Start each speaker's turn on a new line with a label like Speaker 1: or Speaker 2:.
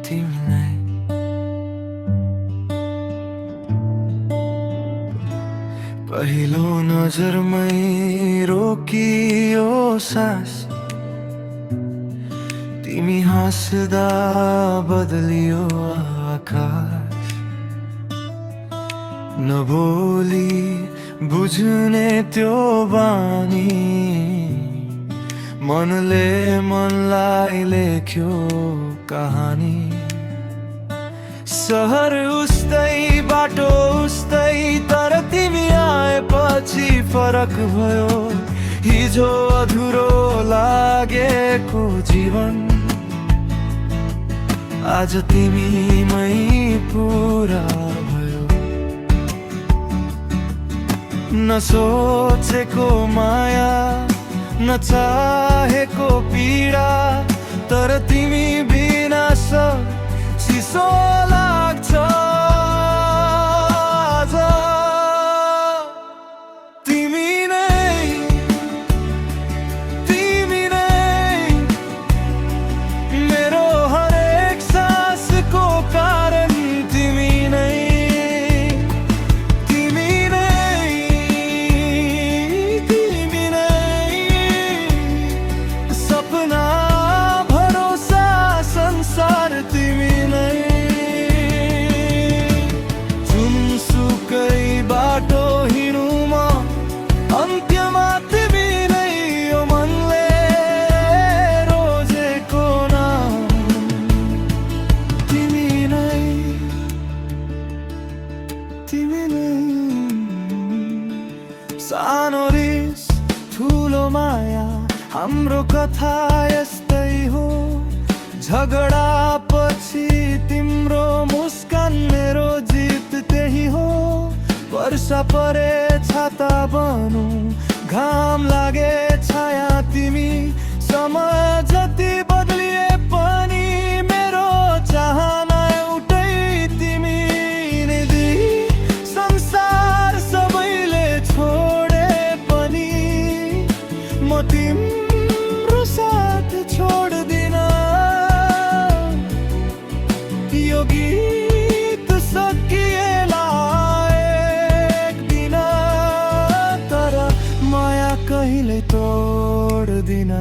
Speaker 1: तिमीलाई पहिलो नजरमै रोकियो सास, तिमी हाँस्दा बदलियो आकाश। नबोली बुझ्ने त्यो बानी, मनले मनलाई लेख्यो कहानी। सहर उस्तै बाटो उस्तै, तर तिमी आएपछि फरक भयो। हिजो अधुरो लागेको जीवन आज तिमीमै पुरा भयो। नसोचेको माया नचाहेको पीडा, तर तिमी बिना सब चिसो लाग्छ। आज तिमी नै मेरो हरेक सासको कारण। तिमी नै सपना भरोसा संसार। तिमी नै जुनसुकै बाटो हिँडुमा अन्त्यमा तिमी नै यो मनले रोजेको नाम। तिमी नै सानो रिस ठुलो माया, हाम्रो कथा यस्तै हो। झगडा पछि तिम्रो मुस्कान, मेरो जित त्यही हो। वर्षा परे छाता बनु, घाम लागे छाया तिमी। समय जति बदलिए पनि मेरो चाहना एउटै तिमी नै दिई। संसार सबैले छोडे पनि म तिम्रो साथ छोड्दिन। यो गीत सकिएला एक दिन, तर माया कहिले तोड्दिन।